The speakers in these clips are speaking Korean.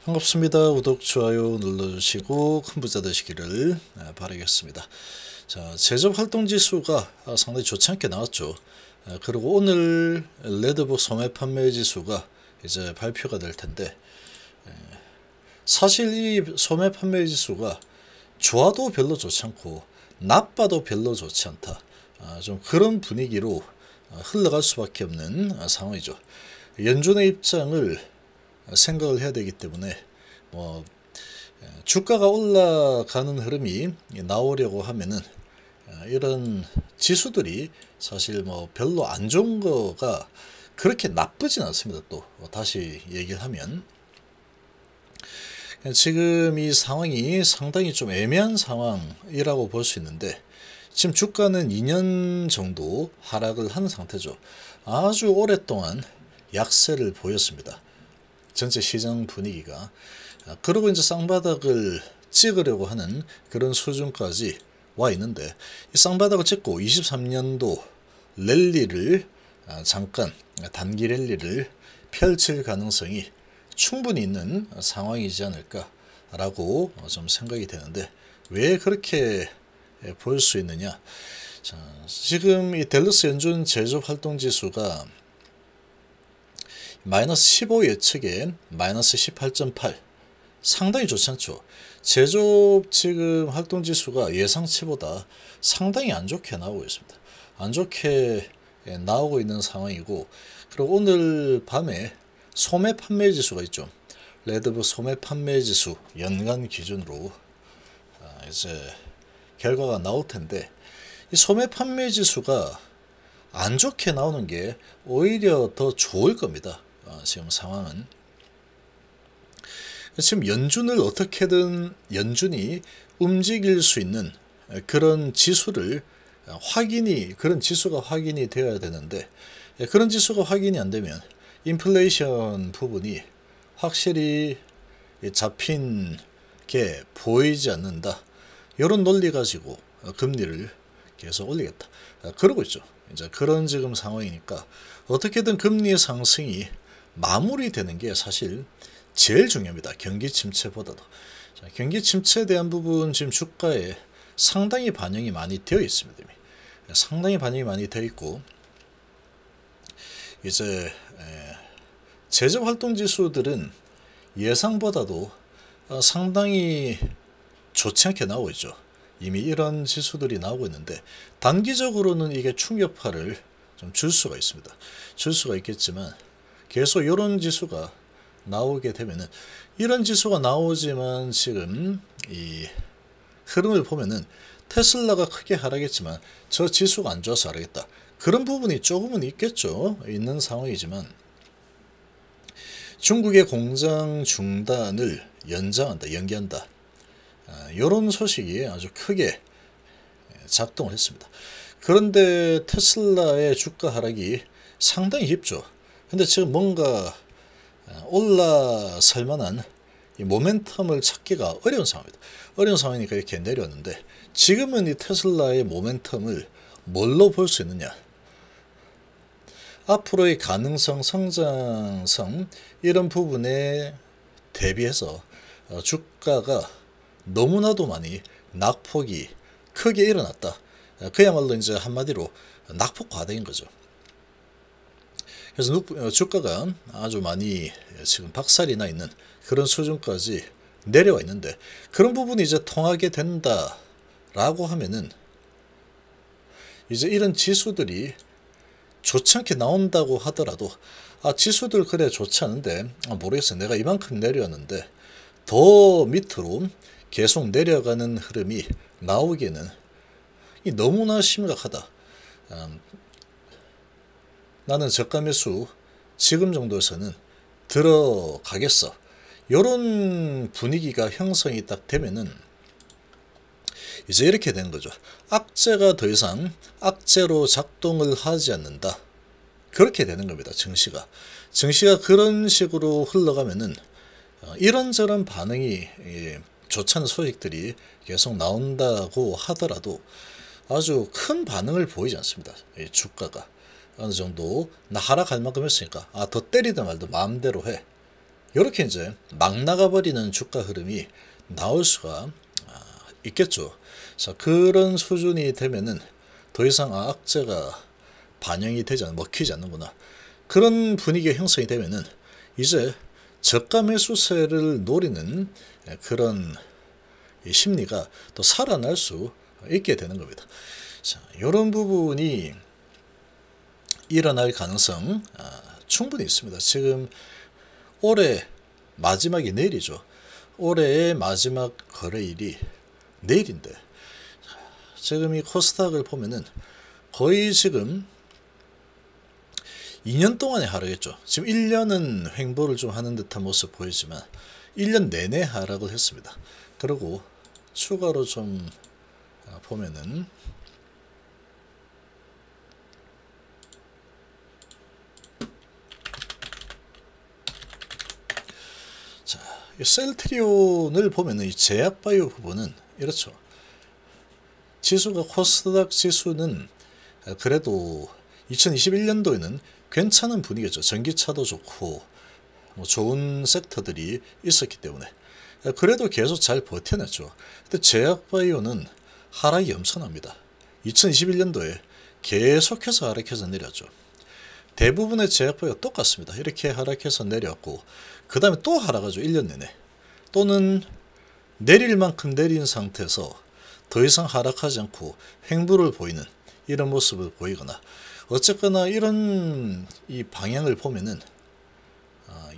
반갑습니다. 구독, 좋아요 눌러주시고 큰 부자 되시기를 바라겠습니다. 자, 제접 활동 지수가 상당히 좋지 않게 나왔죠. 그리고 오늘 레드북 소매 판매 지수가 이제 발표가 될 텐데, 사실 이 소매 판매 지수가 좋아도 별로 좋지 않고 나빠도 별로 좋지 않다. 좀 그런 분위기로 흘러갈 수밖에 없는 상황이죠. 연준의 입장을 생각을 해야 되기 때문에 주가가 올라가는 흐름이 나오려고 하면은 이런 지수들이 사실 별로 안 좋은 거가 그렇게 나쁘진 않습니다. 또 다시 얘기를 하면 지금 이 상황이 상당히 좀 애매한 상황이라고 볼 수 있는데, 지금 주가는 2년 정도 하락을 한 상태죠. 아주 오랫동안 약세를 보였습니다. 전체 시장 분위기가. 그리고 이제 쌍바닥을 찍으려고 하는 그런 수준까지 와 있는데, 이 쌍바닥을 찍고 23년도 랠리를 잠깐 단기 랠리를 펼칠 가능성이 충분히 있는 상황이지 않을까라고 좀 생각이 되는데, 왜 그렇게 볼 수 있느냐? 자, 지금 이 댈러스 연준 제조업 활동 지수가 마이너스 15 예측에 마이너스 18.8, 상당히 좋지 않죠. 제조업 지금 활동 지수가 예상치보다 상당히 안 좋게 나오고 있습니다. 안 좋게 나오고 있는 상황이고, 그리고 오늘 밤에 소매 판매 지수가 있죠. 레드북 소매 판매 지수 연간 기준으로 이제 결과가 나올 텐데, 이 소매 판매 지수가 안 좋게 나오는 게 오히려 더 좋을 겁니다. 지금 상황은. 지금 연준을 어떻게든 연준이 움직일 수 있는 그런 지수를 그런 지수가 확인이 되어야 되는데, 그런 지수가 확인이 안 되면 인플레이션 부분이 확실히 잡힌 게 보이지 않는다. 이런 논리 가지고 금리를 계속 올리겠다. 그러고 있죠. 이제 그런 지금 상황이니까 어떻게든 금리의 상승이 마무리되는 게 사실 제일 중요합니다. 경기 침체보다도. 자, 경기 침체에 대한 부분 지금 주가에 상당히 반영이 많이 되어 있습니다. 상당히 반영이 많이 되어 있고, 이제 제접 활동 지수들은 예상보다도 상당히 좋지 않게 나오고 있죠. 이미 이런 지수들이 나오고 있는데, 단기적으로는 이게 충격파를 좀 줄 수가 있습니다. 줄 수가 있겠지만 계속 이런 지수가 나오게 되면은, 이런 지수가 나오지만 지금 이 흐름을 보면은 테슬라가 크게 하락했지만 저 지수가 안 좋아서 하락했다. 그런 부분이 조금은 있겠죠. 있는 상황이지만, 중국의 공장 중단을 연기한다. 이런 소식이 아주 크게 작동을 했습니다. 그런데 테슬라의 주가 하락이 상당히 깊죠. 근데 지금 뭔가 올라설 만한 이 모멘텀을 찾기가 어려운 상황입니다. 어려운 상황이니까 이렇게 내렸는데, 지금은 이 테슬라의 모멘텀을 뭘로 볼 수 있느냐? 앞으로의 가능성, 성장성, 이런 부분에 대비해서 주가가 너무나도 많이 낙폭이 크게 일어났다. 그야말로 이제 한마디로 낙폭 과대인 거죠. 그래서 주가가 아주 많이 지금 박살이 나 있는 그런 수준까지 내려와 있는데, 그런 부분이 이제 통하게 된다라고 하면은 이제 이런 지수들이 좋지 않게 나온다고 하더라도, 지수들 그래 좋지 않은데 모르겠어, 내가 이만큼 내려왔는데 더 밑으로 계속 내려가는 흐름이 나오기에는 너무나 심각하다. 나는 저가 매수 지금 정도에서는 들어가겠어. 이런 분위기가 형성이 딱 되면은 이제 이렇게 되는 거죠. 악재가 더 이상 악재로 작동을 하지 않는다. 그렇게 되는 겁니다. 증시가 그런 식으로 흘러가면은 이런저런 반응이 좋지 않은 소식들이 계속 나온다고 하더라도 아주 큰 반응을 보이지 않습니다. 주가가 어느 정도 나 하락할 만큼 했으니까 더 때리든 말든 마음대로 해. 이렇게 이제 막 나가버리는 주가 흐름이 나올 수가 있겠죠. 자, 그런 수준이 되면은 더 이상 악재가 반영이 되지 않는, 먹히지 않는구나, 그런 분위기가 형성이 되면은 이제 저가 매수세를 노리는 그런 심리가 또 살아날 수 있게 되는 겁니다. 자, 이런 부분이 일어날 가능성 충분히 있습니다. 지금 올해 마지막이 내일이죠. 올해의 마지막 거래일이 내일인데, 지금 이 코스닥을 보면은 거의 지금 2년 동안의 하락이었죠. 지금 1년은 횡보를 좀 하는 듯한 모습 보이지만 1년 내내 하락을 했습니다. 그리고 추가로 좀 보면은 자, 이 셀트리온을 보면은 이 제약바이오 부분은 이렇죠. 지수가, 코스닥 지수는 그래도 2021년도에는 괜찮은 분위기였죠. 전기차도 좋고 뭐 좋은 섹터들이 있었기 때문에 그래도 계속 잘 버텨냈죠. 근데 제약바이오는 하락이 엄청납니다. 2021년도에 계속해서 하락해서 내렸죠. 대부분의 제약바이오가 똑같습니다. 이렇게 하락해서 내렸고 그 다음에 또 하락하죠. 1년 내내. 또는 내릴 만큼 내린 상태에서 더 이상 하락하지 않고 횡보를 보이는 이런 모습을 보이거나, 어쨌거나 이런 이 방향을 보면은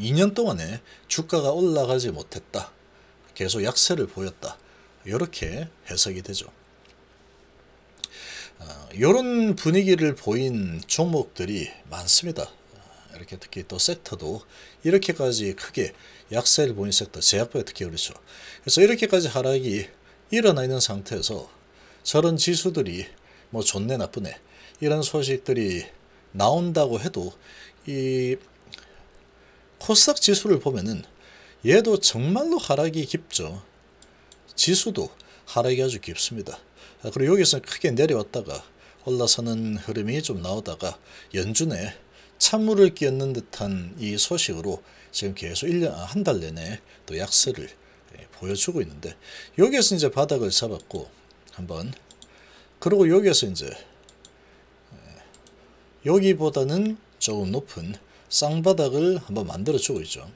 2년 동안에 주가가 올라가지 못했다, 계속 약세를 보였다, 이렇게 해석이 되죠. 이런 분위기를 보인 종목들이 많습니다. 이렇게 특히 또 섹터도 이렇게까지 크게 약세를 보인 섹터, 제약바이오 특히 그렇죠. 그래서 이렇게까지 하락이 일어나 있는 상태에서 저런 지수들이 뭐 좋네 나쁘네 이런 소식들이 나온다고 해도 이 코스닥 지수를 보면은 얘도 정말로 하락이 깊죠. 지수도 하락이 아주 깊습니다. 그리고 여기서 크게 내려왔다가 올라서는 흐름이 좀 나오다가 연준에 찬물을 끼얹는 듯한 이 소식으로 지금 계속 1년, 한 달 내내 또 약세를 보여주고 있는데, 여기에서 이제 바닥을 잡았고 한번, 그리고 여기에서 이제 여기보다는 조금 높은 쌍바닥을 한번 만들어 주고 있죠.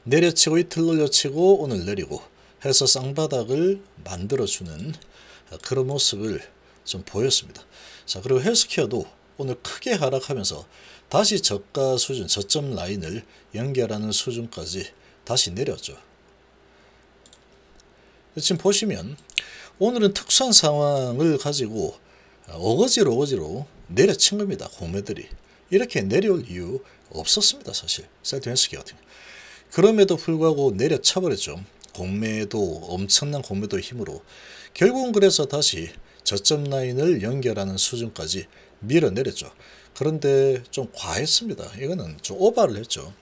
내려치고 이틀 올려치고 오늘 내리고 해서 쌍바닥을 만들어 주는 그런 모습을 좀 보였습니다. 자, 그리고 헬스케어도 오늘 크게 하락하면서 다시 저가 수준, 저점 라인을 연결하는 수준까지 다시 내렸죠. 지금 보시면 오늘은 특수한 상황을 가지고 어거지로 내려친 겁니다. 공매들이 이렇게 내려올 이유 없었습니다. 사실 셀트리온 헬스케어 같은 경우. 그럼에도 불구하고 내려쳐 버렸죠. 공매도, 엄청난 공매도 힘으로 결국은 그래서 다시 저점 라인을 연결하는 수준까지 밀어내렸죠. 그런데 좀 과했습니다. 이거는 좀 오버를 했죠.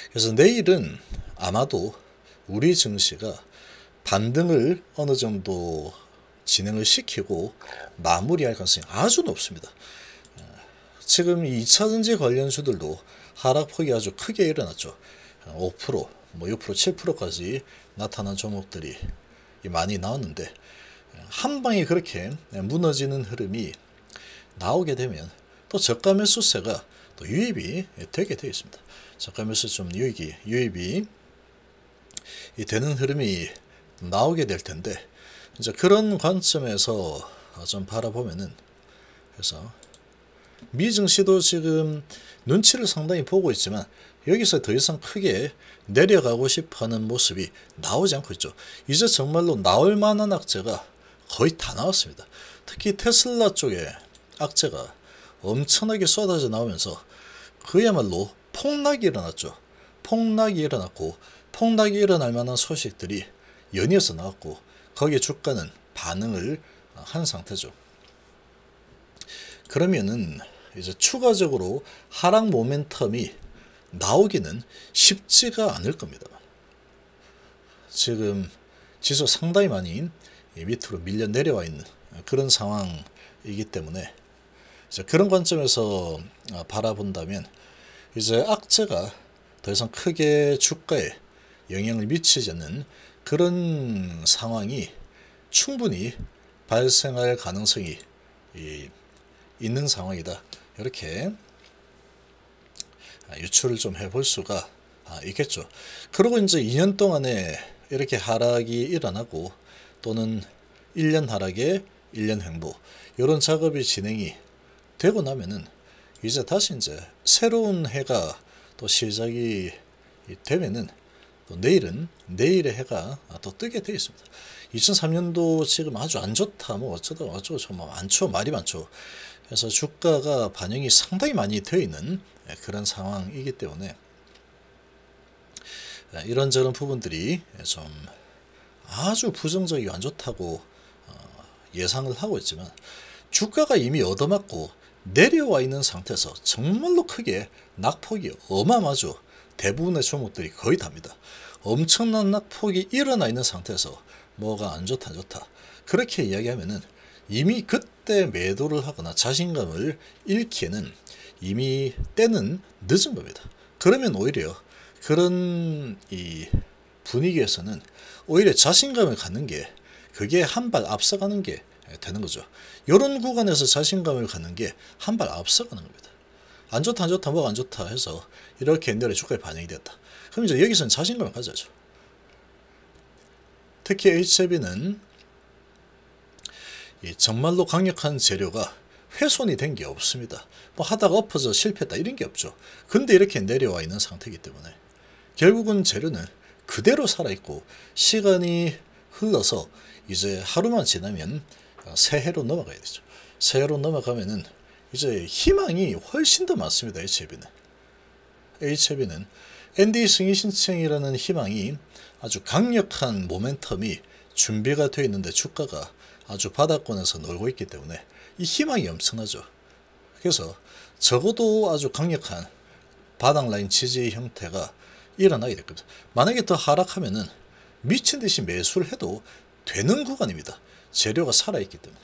그래서 내일은 아마도 우리 증시가 반등을 어느 정도 진행을 시키고 마무리할 가능성이 아주 높습니다. 지금 2차전지 관련주들도 하락폭이 아주 크게 일어났죠. 5%, 뭐 6%, 7%까지 나타난 종목들이 많이 나왔는데, 한 방에 그렇게 무너지는 흐름이 나오게 되면 또 저가 매수세가 또 유입이 되게 되어 있습니다. 저가 매수 좀 유입이 되는 흐름이 나오게 될 텐데, 이제 그런 관점에서 좀 바라보면은, 그래서 미증시도 지금 눈치를 상당히 보고 있지만 여기서 더 이상 크게 내려가고 싶어하는 모습이 나오지 않고 있죠. 이제 정말로 나올 만한 악재가 거의 다 나왔습니다. 특히 테슬라 쪽에 악재가 엄청나게 쏟아져 나오면서 그야말로 폭락이 일어났죠. 폭락이 일어났고, 폭락이 일어날 만한 소식들이 연이어서 나왔고, 거기에 주가는 반응을 한 상태죠. 그러면은 이제 추가적으로 하락 모멘텀이 나오기는 쉽지가 않을 겁니다. 지금 지수 상당히 많이 밑으로 밀려 내려와 있는 그런 상황이기 때문에, 그런 관점에서 바라본다면 이제 악재가 더 이상 크게 주가에 영향을 미치지 않는 그런 상황이 충분히 발생할 가능성이 있는 상황이다. 이렇게 유추를 좀 해볼 수가 있겠죠. 그리고 이제 2년 동안에 이렇게 하락이 일어나고 또는 1년 하락에 1년 횡보 이런 작업이 진행이 되고 나면은 이제 다시 이제 새로운 해가 또 시작이 되면은 또 내일의 해가 또 뜨게 되어 있습니다. 2003년도 지금 아주 안 좋다 뭐 어쩌다 어쩌고 뭐 많죠, 말이 많죠. 그래서 주가가 반영이 상당히 많이 되어 있는 그런 상황이기 때문에 이런저런 부분들이 좀 아주 부정적이고 안 좋다고 예상을 하고 있지만 주가가 이미 얻어맞고 내려와 있는 상태에서 정말로 크게 낙폭이 어마어마하죠. 대부분의 종목들이 거의 답니다. 엄청난 낙폭이 일어나 있는 상태에서 뭐가 안 좋다 그렇게 이야기하면은 이미 그때 매도를 하거나 자신감을 잃기에는 이미 때는 늦은 겁니다. 그러면 오히려 그런 이 분위기에서는 오히려 자신감을 갖는 게 그게 한 발 앞서가는 게 되는 거죠. 이런 구간에서 자신감을 갖는 게 한 발 앞서가는 겁니다. 안 좋다 뭐가 안 좋다 해서 이렇게 옛날에 주가에 반영이 됐다. 그럼 이제 여기서는 자신감을 가져야죠. 특히 HLB는 정말로 강력한 재료가 훼손이 된 게 없습니다. 뭐 하다가 엎어져 실패했다 이런 게 없죠. 근데 이렇게 내려와 있는 상태이기 때문에 결국은 재료는 그대로 살아있고 시간이 흘러서 이제 하루만 지나면 새해로 넘어가야 되죠. 새해로 넘어가면은 이제 희망이 훨씬 더 많습니다. HLB는 NDA 승인 신청이라는 희망이 아주 강력한 모멘텀이 준비가 되어 있는데 주가가 아주 바닥권에서 놀고 있기 때문에 이 희망이 엄청나죠. 그래서 적어도 아주 강력한 바닥 라인 지지 형태가 일어나게 될 겁니다. 만약에 더 하락하면은 미친 듯이 매수를 해도 되는 구간입니다. 재료가 살아있기 때문에.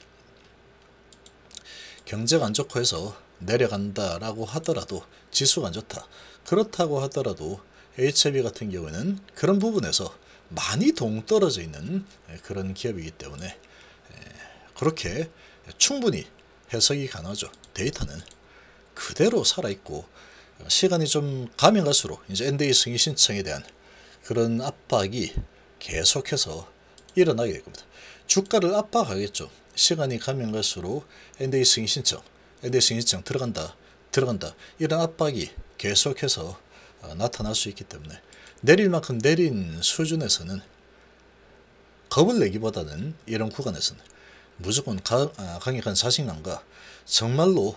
경제가 안 좋고 해서 내려간다라고 하더라도 지수가 안 좋다. 그렇다고 하더라도 HLB 같은 경우에는 그런 부분에서 많이 동떨어져 있는 그런 기업이기 때문에 그렇게 충분히 해석이 가능하죠. 데이터는 그대로 살아있고 시간이 좀 가면 갈수록 이제 NDA 승인 신청에 대한 그런 압박이 계속해서 일어나게 될 겁니다. 주가를 압박하겠죠. 시간이 가면 갈수록 NDA 승인 신청 들어간다 이런 압박이 계속해서 나타날 수 있기 때문에 내릴 만큼 내린 수준에서는 겁을 내기보다는 이런 구간에서는 무조건 강력한 자신감과 정말로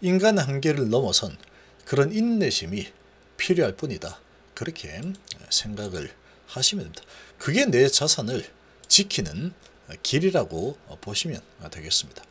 인간의 한계를 넘어선 그런 인내심이 필요할 뿐이다. 그렇게 생각을 하시면 됩니다. 그게 내 자산을 지키는 길이라고 보시면 되겠습니다.